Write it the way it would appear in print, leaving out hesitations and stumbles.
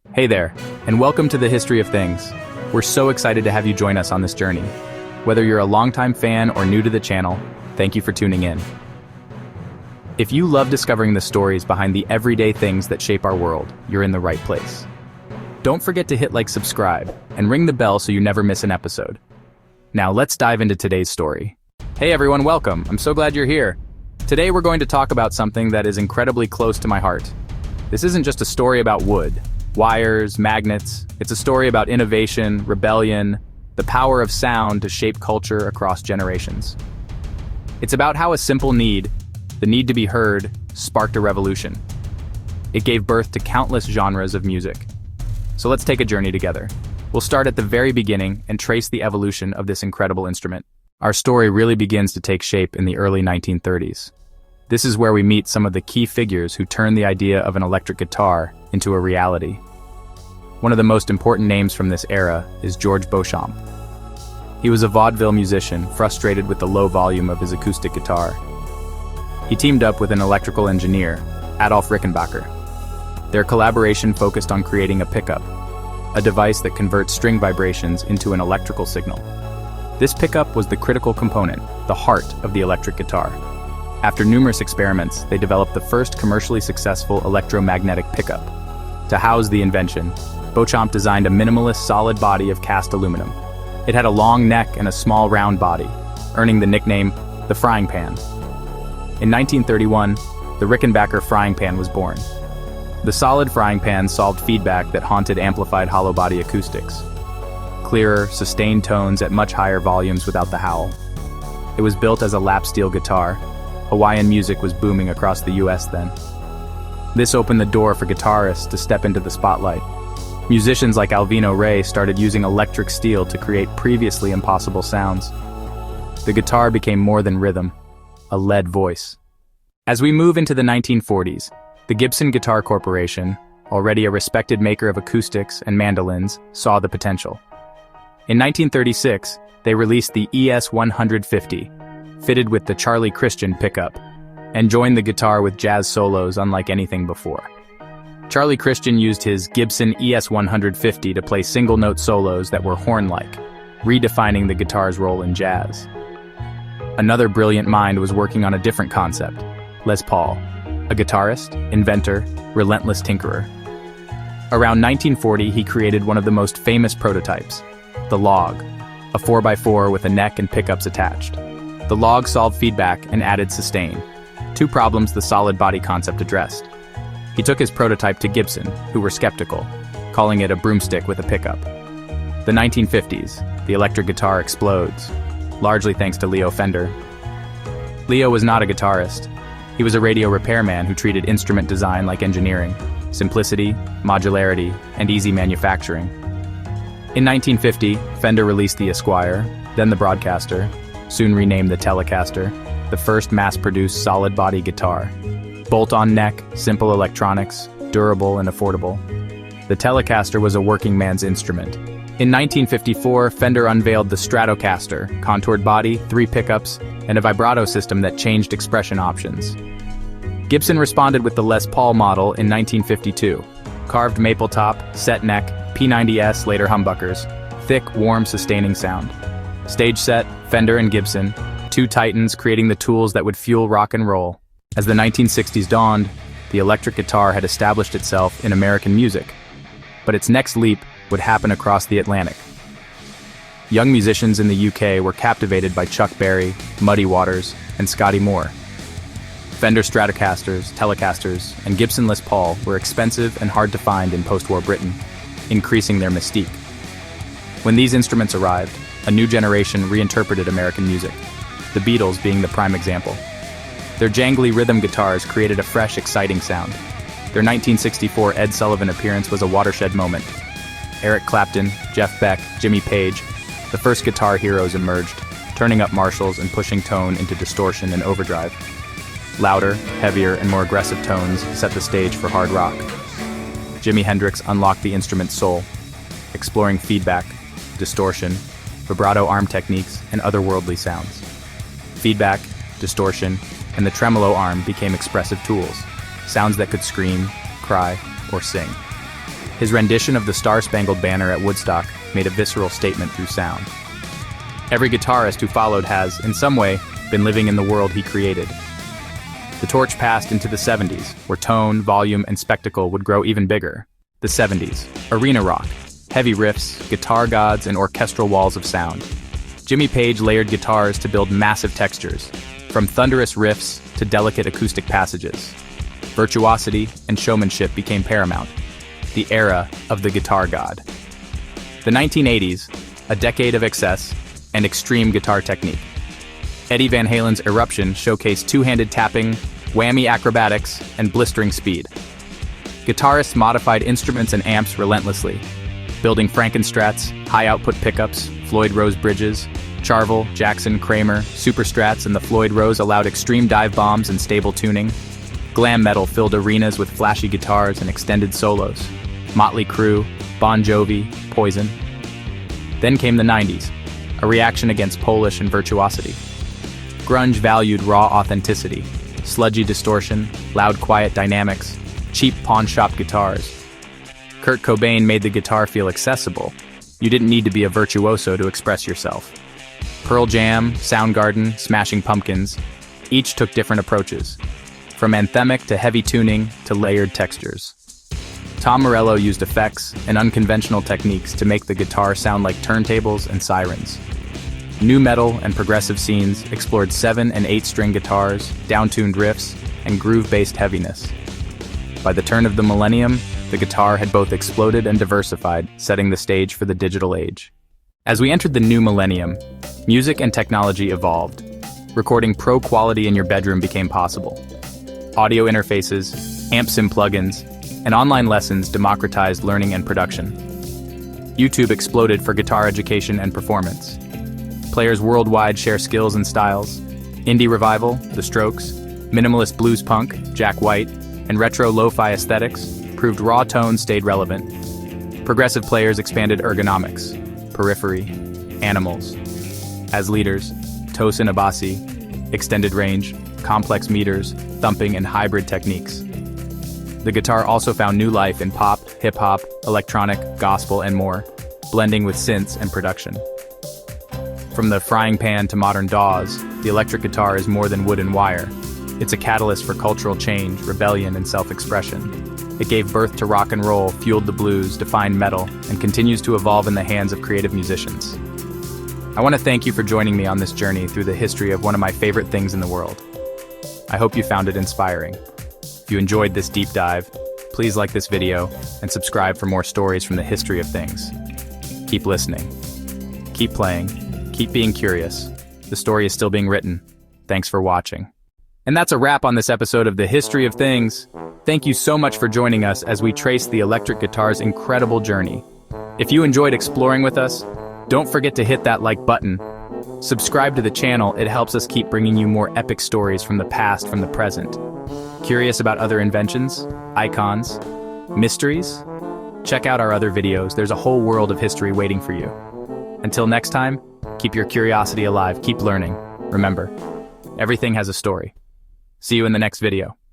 Hey there, and welcome to the History of Things. We're so excited to have you join us on this journey. Whether you're a longtime fan or new to the channel, thank you for tuning in. If you love discovering the stories behind the everyday things that shape our world, you're in the right place. Don't forget to hit like, subscribe, and ring the bell so you never miss an episode. Now let's dive into today's story. Hey everyone, welcome. I'm so glad you're here. Today we're going to talk about something that is incredibly close to my heart. This isn't just a story about wood, wires, magnets. It's a story about innovation, rebellion, the power of sound to shape culture across generations. It's about how a simple need, the need to be heard, sparked a revolution. It gave birth to countless genres of music. So let's take a journey together. We'll start at the very beginning and trace the evolution of this incredible instrument. Our story really begins to take shape in the early 1930s. This is where we meet some of the key figures who turned the idea of an electric guitar into a reality. One of the most important names from this era is George Beauchamp. He was a vaudeville musician frustrated with the low volume of his acoustic guitar. He teamed up with an electrical engineer, Adolf Rickenbacker. Their collaboration focused on creating a pickup, a device that converts string vibrations into an electrical signal. This pickup was the critical component, the heart of the electric guitar. After numerous experiments, they developed the first commercially successful electromagnetic pickup. To house the invention, Beauchamp designed a minimalist solid body of cast aluminum. It had a long neck and a small round body, earning the nickname the frying pan. In 1931, the Rickenbacker frying pan was born. The solid frying pan solved feedback that haunted amplified hollow body acoustics. Clearer, sustained tones at much higher volumes without the howl. It was built as a lap steel guitar. Hawaiian music was booming across the US then. This opened the door for guitarists to step into the spotlight. Musicians like Alvino Rey started using electric steel to create previously impossible sounds. The guitar became more than rhythm, a lead voice. As we move into the 1940s, the Gibson Guitar Corporation, already a respected maker of acoustics and mandolins, saw the potential. In 1936, they released the ES-150, fitted with the Charlie Christian pickup, and joined the guitar with jazz solos unlike anything before. Charlie Christian used his Gibson ES-150 to play single-note solos that were horn-like, redefining the guitar's role in jazz. Another brilliant mind was working on a different concept, Les Paul, a guitarist, inventor, relentless tinkerer. Around 1940, he created one of the most famous prototypes, the Log, a 4x4 with a neck and pickups attached. The Log solved feedback and added sustain, two problems the solid body concept addressed. He took his prototype to Gibson, who were skeptical, calling it a broomstick with a pickup. The 1950s, the electric guitar explodes, largely thanks to Leo Fender. Leo was not a guitarist. He was a radio repairman who treated instrument design like engineering, simplicity, modularity, and easy manufacturing. In 1950, Fender released the Esquire, then the Broadcaster, soon renamed the Telecaster, the first mass-produced solid-body guitar. Bolt-on neck, simple electronics, durable and affordable. The Telecaster was a working man's instrument. In 1954, Fender unveiled the Stratocaster, contoured body, 3 pickups, and a vibrato system that changed expression options. Gibson responded with the Les Paul model in 1952. Carved maple top, set neck, P90S, later humbuckers, thick, warm, sustaining sound. Stage set, Fender and Gibson, two titans creating the tools that would fuel rock and roll. As the 1960s dawned, the electric guitar had established itself in American music, but its next leap would happen across the Atlantic. Young musicians in the UK were captivated by Chuck Berry, Muddy Waters, and Scotty Moore. Fender Stratocasters, Telecasters, and Gibson Les Paul were expensive and hard to find in post-war Britain, increasing their mystique. When these instruments arrived, a new generation reinterpreted American music, the Beatles being the prime example. Their jangly rhythm guitars created a fresh, exciting sound. Their 1964 Ed Sullivan appearance was a watershed moment. Eric Clapton, Jeff Beck, Jimmy Page, the first guitar heroes emerged, turning up Marshalls and pushing tone into distortion and overdrive. Louder, heavier, and more aggressive tones set the stage for hard rock. Jimi Hendrix unlocked the instrument's soul, exploring feedback, distortion, vibrato arm techniques, and otherworldly sounds. Feedback, distortion, and the tremolo arm became expressive tools, sounds that could scream, cry, or sing. His rendition of the Star-Spangled Banner at Woodstock made a visceral statement through sound. Every guitarist who followed has, in some way, been living in the world he created. The torch passed into the 70s, where tone, volume, and spectacle would grow even bigger. The 70s, arena rock, heavy riffs, guitar gods, and orchestral walls of sound. Jimmy Page layered guitars to build massive textures, from thunderous riffs to delicate acoustic passages. Virtuosity and showmanship became paramount. The era of the guitar god. The 1980s, a decade of excess and extreme guitar technique. Eddie Van Halen's Eruption showcased two-handed tapping, whammy acrobatics, and blistering speed. Guitarists modified instruments and amps relentlessly, building Frankenstrats, high-output pickups, Floyd Rose bridges. Charvel, Jackson, Kramer, Superstrats, and the Floyd Rose allowed extreme dive bombs and stable tuning. Glam metal filled arenas with flashy guitars and extended solos. Motley Crue, Bon Jovi, Poison. Then came the 90s, a reaction against polish and virtuosity. Grunge valued raw authenticity, sludgy distortion, loud quiet dynamics, cheap pawn-shop guitars. Kurt Cobain made the guitar feel accessible. You didn't need to be a virtuoso to express yourself. Pearl Jam, Soundgarden, Smashing Pumpkins, each took different approaches, from anthemic to heavy tuning to layered textures. Tom Morello used effects and unconventional techniques to make the guitar sound like turntables and sirens. Nu metal and progressive scenes explored 7- and 8-string guitars, down-tuned riffs, and groove-based heaviness. By the turn of the millennium, the guitar had both exploded and diversified, setting the stage for the digital age. As we entered the new millennium, music and technology evolved. Recording pro quality in your bedroom became possible. Audio interfaces, amp sim plugins, and online lessons democratized learning and production. YouTube exploded for guitar education and performance. Players worldwide share skills and styles. Indie revival, The Strokes, minimalist blues punk, Jack White, and retro lo-fi aesthetics proved raw tones stayed relevant. Progressive players expanded ergonomics, periphery, animals. As leaders, Tosin Abasi, extended range, complex meters, thumping, and hybrid techniques. The guitar also found new life in pop, hip-hop, electronic, gospel, and more, blending with synths and production. From the frying pan to modern DAWs, the electric guitar is more than wood and wire. It's a catalyst for cultural change, rebellion, and self-expression. It gave birth to rock and roll, fueled the blues, defined metal, and continues to evolve in the hands of creative musicians. I want to thank you for joining me on this journey through the history of one of my favorite things in the world. I hope you found it inspiring. If you enjoyed this deep dive, please like this video and subscribe for more stories from the history of things. Keep listening. Keep playing. Keep being curious. The story is still being written. Thanks for watching. And that's a wrap on this episode of The History of Things. Thank you so much for joining us as we trace the electric guitar's incredible journey. If you enjoyed exploring with us, don't forget to hit that like button. Subscribe to the channel, it helps us keep bringing you more epic stories from the past, from the present. Curious about other inventions, icons, mysteries? Check out our other videos, there's a whole world of history waiting for you. Until next time, keep your curiosity alive, keep learning. Remember, everything has a story. See you in the next video.